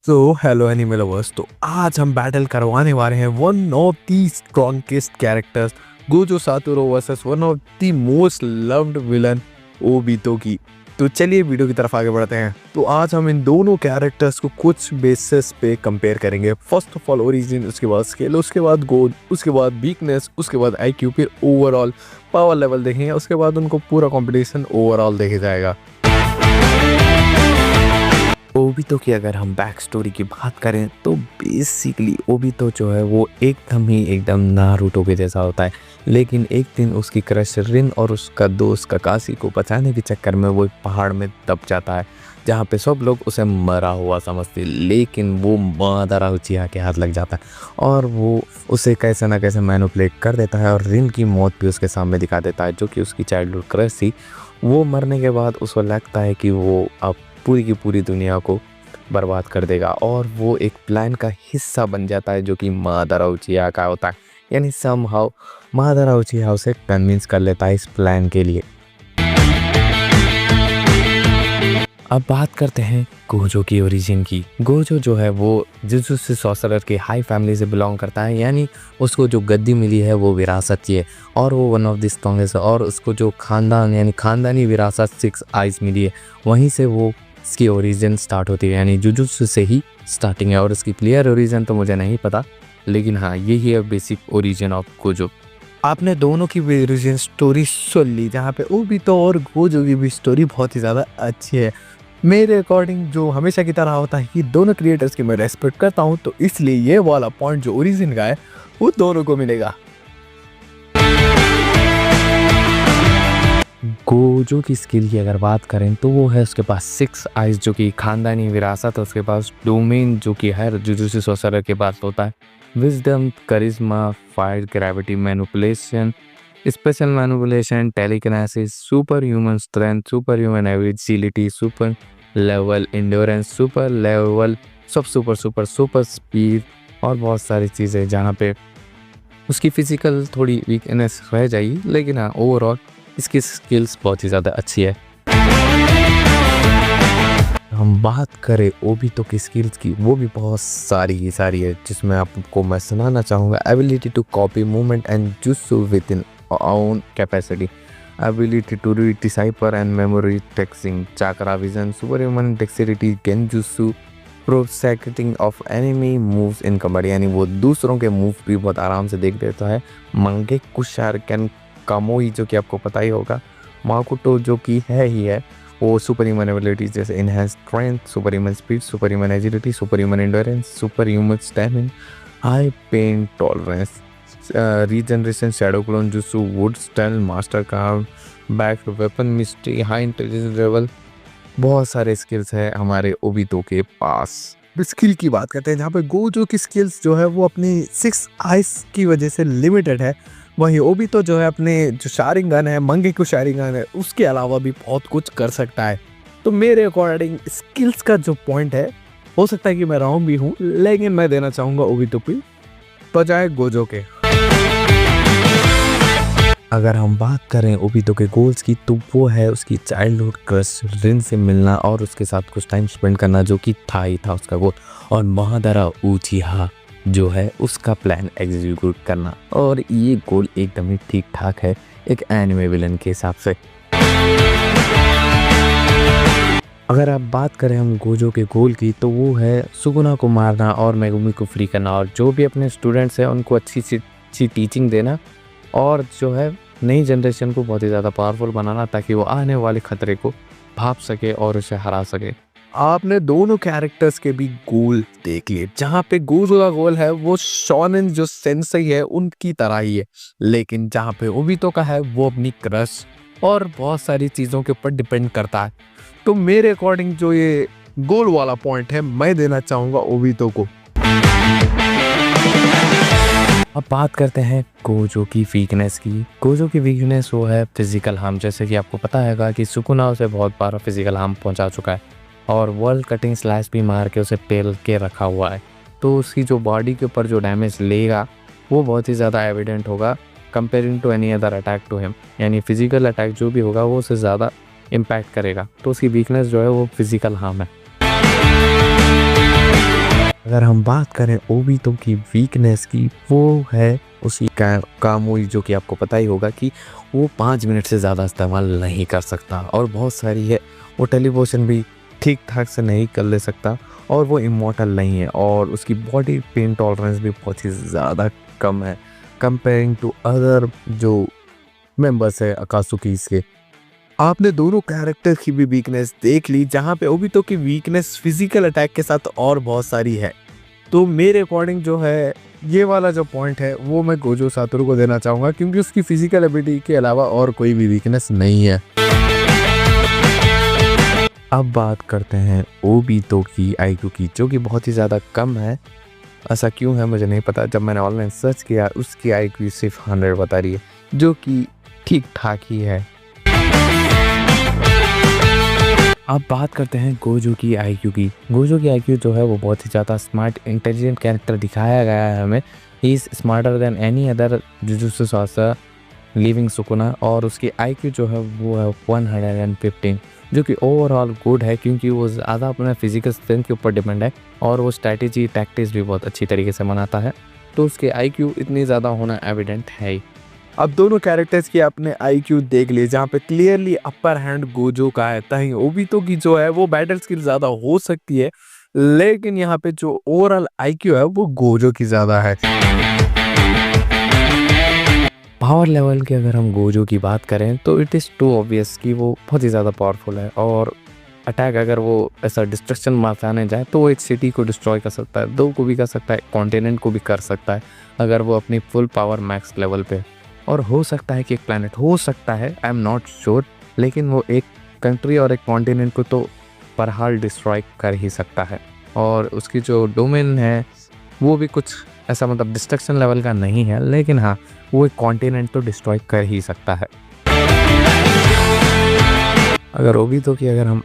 तो hello anime lovers. तो आज हम बैटल करवाने वाले हैं one of the strongest characters Gojo Satoru versus one of the most loved villain Obito की। तो चलिए वीडियो की तरफ आगे बढ़ते हैं। तो आज हम इन दोनों कैरेक्टर्स को कुछ बेसिस पे कंपेयर करेंगे। फर्स्ट ऑफ ऑल ओरिजिन, उसके बाद स्केल, उसके बाद गोल, उसके बाद वीकनेस, उसके बाद आईक्यू, फिर ओवरऑल पावर लेवल देखेंगे। उसके बाद उनको पूरा कंपटीशन ओवरऑल देखा जाएगा। ओबितो की अगर हम बैक स्टोरी की बात करें तो बेसिकली ओबितो जो है वो एकदम नारुतो के जैसा होता है। लेकिन एक दिन उसकी क्रश रिन और उसका दोस्त काकाशी को बचाने के चक्कर में वो एक पहाड़ में दब जाता है, जहाँ पे सब लोग उसे मरा हुआ समझते। लेकिन वो मादारा उचिहा के हाथ लग जाता है और वो उसे कैसे ना कैसे मैनिपुलेट कर देता है और रिन की मौत भी उसके सामने दिखा देता है, जो कि उसकी चाइल्डहुड क्रश थी। वो मरने के बाद उसको लगता है कि वो अब पूरी की पूरी दुनिया को बर्बाद कर देगा और वो एक प्लान का हिस्सा बन जाता है, जो कि मादारा उचिहा का होता है। यानी समहाउ मादारा उचिहा उसे कन्विंस कर लेता है इस प्लान के लिए। अब बात करते हैं गोजो की ओरिजिन की। गोजो जो है वो जुजुत्सु सॉर्सरर के हाई फैमिली से बिलोंग करता है, यानी उसको जो गद्दी मिली है वो विरासत की है और वो वन ऑफ द स्ट्रॉन्गेस्ट है। और उसको जो खानदान यानी खानदानी विरासत 6 आइज मिली है, वहीं से वो इसकी ओरिजिन स्टार्ट होती है, यानी जुजुत्सु से ही स्टार्टिंग है। और उसकी क्लियर ओरिजिन तो मुझे नहीं पता, लेकिन हाँ यही है बेसिक ओरिजिन ऑफ गोजो। आपने दोनों की ओरिजिन स्टोरी सुन ली, जहाँ पे ओबितो और गोजो की भी स्टोरी बहुत ही ज़्यादा अच्छी है। मेरे अकॉर्डिंग जो हमेशा की तरह होता है कि दोनों क्रिएटर्स की मैं रेस्पेक्ट करता हूँ, तो इसलिए ये वाला पॉइंट जो ओरिजिन का है वो दोनों को मिलेगा। गोजो की स्किल की अगर बात करें तो वो है उसके पास 6 आइज, जो कि खानदानी विरासत है। उसके पास डोमेन जो कि हर जुजुत्सु सॉर्सरर के पास होता है। Wisdom, charisma, fire, gravity, manipulation, special manipulation, telekinesis, super human strength, super human agility, super level endurance, super level super speed और बहुत सारी चीज़ें, जहाँ पे उसकी फिजिकल थोड़ी वीकनेस रह जाएगी, लेकिन हाँ ओवरऑल इसकी स्किल्स बहुत ही ज़्यादा अच्छी है। हम बात करें ओबितो की स्किल्स की, वो भी बहुत सारी है, जिसमें आपको मैं सुनाना चाहूँगा। Ability to copy movement and jutsu with in own capacity, ability to read decipher and memory texting, chakra vision, superhuman dexterity, genjutsu, prosecting of enemy moves in combat, यानी वो दूसरों के मूव भी बहुत आराम से देख लेता है। मंगे कुशारकन कामोई, जो कि आपको पता ही होगा। माकुटो जो कि है ही है, वो सुपर ह्यूमन एबिलिटीज जैसे enhance strength, super human speed, super human agility, super human endurance, super human stamina, high pain tolerance, regeneration, shadow clone jutsu, wood style, master curve, back weapon, mystery, high intelligence level. बहुत सारे skills है हमारे Obito के पास। Skill की बात करते हैं, जहाँ पे गोजो की स्किल्स जो है वो अपनी 6 आइस की वजह से लिमिटेड है। वहीं ओबितो जो है अपने जो शारिंगन है, मंगेकु शारिंगन है, उसके अलावा भी बहुत कुछ कर सकता है। तो मेरे अकॉर्डिंग स्किल्स का जो पॉइंट है, हो सकता है कि मैं रॉन्ग भी हूँ, लेकिन मैं देना चाहूँगा ओबितो की बजाय गोजो के। अगर हम बात करें ओबितो के गोल्स की, तो वो है उसकी चाइल्डहुड क्रश रिन से मिलना और उसके साथ कुछ टाइम स्पेंड करना, जो कि था ही था उसका गोल। और मादारा उचिहा जो है उसका प्लान एग्जीक्यूट करना, और ये गोल एकदम ही ठीक ठाक है एक एनिमे विलन के हिसाब से। अगर आप बात करें हम गोजो के गोल की, तो वो है सुगुना को मारना और मेगुमी को फ्री करना, और जो भी अपने स्टूडेंट्स हैं उनको अच्छी से अच्छी टीचिंग देना, और जो है नई जनरेशन को बहुत ही ज़्यादा पावरफुल बनाना, ताकि वो आने वाले खतरे को भाप सके और उसे हरा सके। आपने दोनों कैरेक्टर्स के भी गोल देख लिए, जहाँ पे गोजो का गोल है वो शोनेन जो सेंसेई है उनकी तरह ही है, लेकिन जहाँ पे ओबितो का है वो अपनी क्रश और बहुत सारी चीज़ों के ऊपर डिपेंड करता है। तो मेरे अकॉर्डिंग जो ये गोल वाला पॉइंट है, मैं देना चाहूँगा ओबितो को। अब बात करते हैं गोजो की वीकनेस की। गोजो की वीकनेस वो है फिजिकल हार्म। जैसे कि आपको पता हैगा कि सुकुना उसे बहुत बार फिजिकल हार्म पहुंचा चुका है और वर्ल्ड कटिंग स्लैश भी मार के उसे पेल के रखा हुआ है। तो उसकी जो बॉडी के ऊपर जो डैमेज लेगा वो बहुत ही ज़्यादा एविडेंट होगा comparing to any other attack to him, यानी फिजिकल अटैक जो भी होगा वो उसे ज़्यादा इम्पैक्ट करेगा। तो उसकी वीकनेस जो है वो फिजिकल हार्म है। अगर हम बात करें ओबितो की वीकनेस की, वो है उसकी कामुई, जो कि आपको पता ही होगा कि वो 5 मिनट से ज़्यादा इस्तेमाल नहीं कर सकता, और बहुत सारी है वो टेलीपोर्शन भी ठीक ठाक से नहीं कर ले सकता, और वो इमॉर्टल नहीं है, और उसकी बॉडी पेन टॉलरेंस भी बहुत ही ज़्यादा कम है कंपेयरिंग टू अदर जो मेंबर्स है अकात्सुकीज के। आपने दोनों कैरेक्टर की भी वीकनेस देख ली, जहाँ पे ओबितो की वीकनेस फिजिकल अटैक के साथ और बहुत सारी है। तो मेरे अकॉर्डिंग जो है ये वाला जो पॉइंट है वो मैं गोजो सातोरू को देना चाहूँगा, क्योंकि उसकी फिजिकल एबिलिटी के अलावा और कोई भी वीकनेस नहीं है। अब बात करते हैं ओबितो की आईक्यू की, जो कि बहुत ही ज़्यादा कम है। ऐसा क्यों है मुझे नहीं पता, जब मैंने ऑनलाइन सर्च किया उसकी आईक्यू सिर्फ 100 बता रही है, जो कि ठीक ठाक ही है। अब बात करते हैं गोजो की आईक्यू की। गोजो की आईक्यू जो है वो बहुत ही ज़्यादा स्मार्ट इंटेलिजेंट कैरेक्टर दिखाया गया है हमें। He is smarter than any other jujutsu sorcerer living Sukuna, और उसकी आईक्यू जो है वो है 115, जो कि ओवरऑल गुड है, क्योंकि वो ज़्यादा अपने फिजिकल स्ट्रेंथ के ऊपर डिपेंड है, और वो स्ट्रैटेजी टैक्टिक्स भी बहुत अच्छी तरीके से मनाता है। तो उसके आईक्यू इतनी ज़्यादा होना एविडेंट है ही। अब दोनों कैरेक्टर्स की आपने आईक्यू देख लिए, जहाँ पे क्लियरली अपर हैंड गोजो का है। तहीं ओबितो की जो है वो बैटल स्किल ज़्यादा हो सकती है, लेकिन यहाँ पे जो ओवरऑल आईक्यू है वो गोजो की ज़्यादा है। पावर लेवल की अगर हम गोजो की बात करें तो इट इज़ टू ऑब्वियस कि वो बहुत ही ज़्यादा पावरफुल है, और अटैक अगर वो ऐसा डिस्ट्रक्शन मारने जाए तो वो एक सिटी को डिस्ट्रॉय कर सकता है, दो को भी कर सकता है, कॉन्टिनेंट को भी कर सकता है अगर वो अपनी फुल पावर मैक्स लेवल पे, और हो सकता है कि एक प्लैनेट, हो सकता है, आई एम नॉट श्योर, लेकिन वो एक कंट्री और एक कॉन्टिनेंट को तो बहरहाल डिस्ट्रॉय कर ही सकता है। और उसकी जो डोमेन है वो भी कुछ ऐसा मतलब डिस्ट्रक्शन लेवल का नहीं है, लेकिन हाँ वो एक कॉन्टिनेंट तो डिस्ट्रॉय कर ही सकता है। अगर ओबितो की अगर हम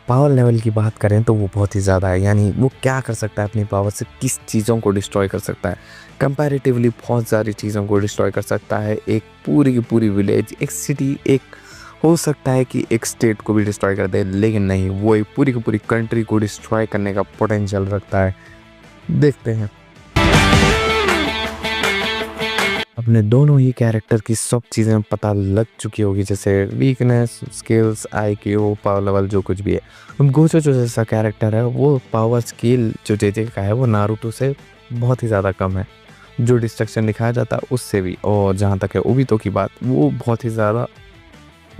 पावर लेवल की बात करें तो वो बहुत ही ज़्यादा है, यानी वो क्या कर सकता है अपनी पावर से, किस चीज़ों को डिस्ट्रॉय कर सकता है, कंपैरेटिवली बहुत सारी चीज़ों को डिस्ट्रॉय कर सकता है। एक पूरी की पूरी विलेज, एक सिटी, एक हो सकता है कि एक स्टेट को भी डिस्ट्रॉय कर दे, लेकिन नहीं, वो एक पूरी की पूरी कंट्री को डिस्ट्रॉय करने का पोटेंशियल रखता है। देखते हैं। अपने दोनों ही कैरेक्टर की सब चीज़ें पता लग चुकी होगी, जैसे weakness, skills, IQ, power level, जो कुछ भी है। हम गोजो जो जैसा कैरेक्टर है वो पावर स्किल जो जेजे का है वो नारुतो से बहुत ही ज़्यादा कम है, जो डिस्ट्रक्शन दिखाया जाता है उससे भी। और जहाँ तक है ओबितो की बात, वो बहुत ही ज़्यादा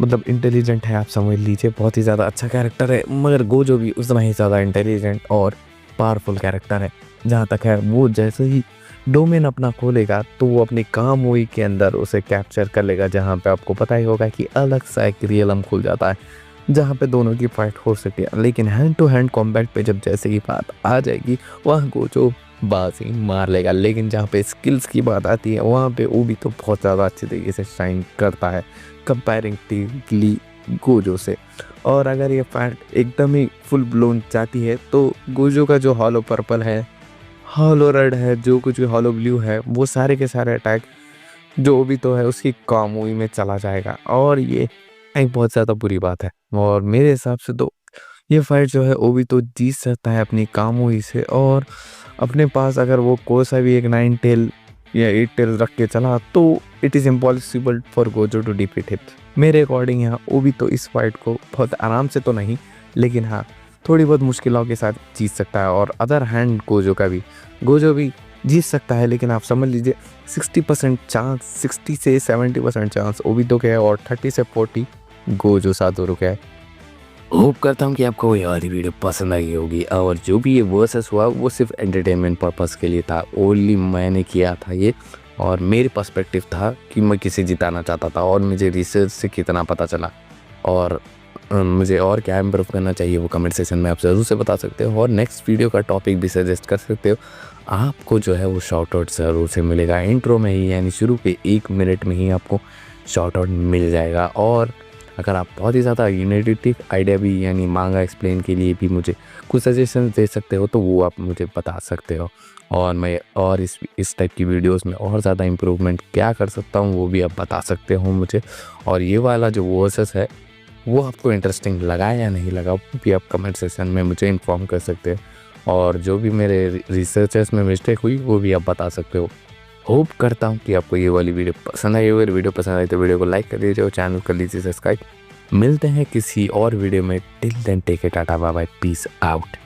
मतलब इंटेलिजेंट है, आप समझ लीजिए, बहुत ही ज़्यादा अच्छा कैरेक्टर है, मगर गोजो भी उतना ही ज़्यादा इंटेलिजेंट और पावरफुल कैरेक्टर है। जहाँ तक है वो जैसे ही डोमेन अपना खोलेगा तो वो अपनी कामुई के अंदर उसे कैप्चर कर लेगा, जहाँ पे आपको पता ही होगा कि अलग सा एक रियलम खुल जाता है जहाँ पे दोनों की फाइट हो सकती है। लेकिन हैंड टू हैंड कॉम्बैट पे जब जैसे ही बात आ जाएगी वहाँ गोजो बाजी मार लेगा, लेकिन जहाँ पे स्किल्स की बात आती है वहाँ पे वो भी तो बहुत ज़्यादा अच्छी तरीके से शाइन करता है कंपैरेटिवली गोजो से। और अगर ये फाइट एकदम ही फुल ब्लोन जाती है तो गोजो का जो हॉलो पर्पल है, हॉलो रेड है, जो कुछ भी हॉलो ब्लू है, वो सारे के सारे अटैक जो भी तो है उसकी कामुई में चला जाएगा, और ये एक बहुत ज़्यादा बुरी बात है। और मेरे हिसाब से तो ये फाइट जो है ओबितो जीत सकता है अपनी कामुई से, और अपने पास अगर वो कोई सा भी एक 9 टेल या 8 टेल रख के चला तो it is impossible for Gojo to defeat him. मेरे अकॉर्डिंग यहाँ ओबितो इस फाइट को बहुत आराम से तो नहीं, लेकिन हाँ थोड़ी बहुत मुश्किलों के साथ जीत सकता है। और अदर हैंड गोजो भी जीत सकता है, लेकिन आप समझ लीजिए 60% चांस, 60 से 70% चांस ओबितो के है, और 30 से 40 गोजो सातोरू का है। होप करता हूँ कि आपको ये वाली वीडियो पसंद आई होगी, और जो भी ये वर्सेस हुआ वो सिर्फ एंटरटेनमेंट पर्पस के लिए था, ओनली मैंने किया था ये, और मेरे पर्सपेक्टिव था कि मैं किसे जिताना चाहता था, और मुझे रिसर्च से कितना पता चला, और मुझे और क्या इम्प्रूव करना चाहिए वो कमेंट सेक्शन में आप ज़रूर से बता सकते हो, और नेक्स्ट वीडियो का टॉपिक भी सजेस्ट कर सकते हो। आपको जो है वो शॉर्ट आउट ज़रूर से मिलेगा इंट्रो में ही, यानी शुरू के 1 मिनट में ही आपको शॉर्ट आउट मिल जाएगा। और अगर आप बहुत ही ज़्यादा यूनिटिव आइडिया भी यानी मांगा एक्सप्लेन के लिए भी मुझे कुछ सजेशन दे सकते हो तो वो आप मुझे बता सकते हो, और मैं और इस टाइप की वीडियोस में और ज़्यादा इम्प्रूवमेंट क्या कर सकता हूँ वो भी आप बता सकते हो मुझे। और ये वाला जो वर्सेस है वो आपको इंटरेस्टिंग लगा या नहीं लगा वो भी आप कमेंट सेक्शन में मुझे इन्फॉर्म कर सकते हो। और जो भी मेरे रिसर्चर्स में मिस्टेक हुई वो भी आप बता सकते हो। होप करता हूँ कि आपको ये वाली वीडियो पसंद आई। अगर वीडियो पसंद आई तो वीडियो को लाइक कर दीजिए और चैनल कर लीजिए सब्सक्राइब। मिलते हैं किसी और वीडियो में। Till then take care, tata bye bye, peace out.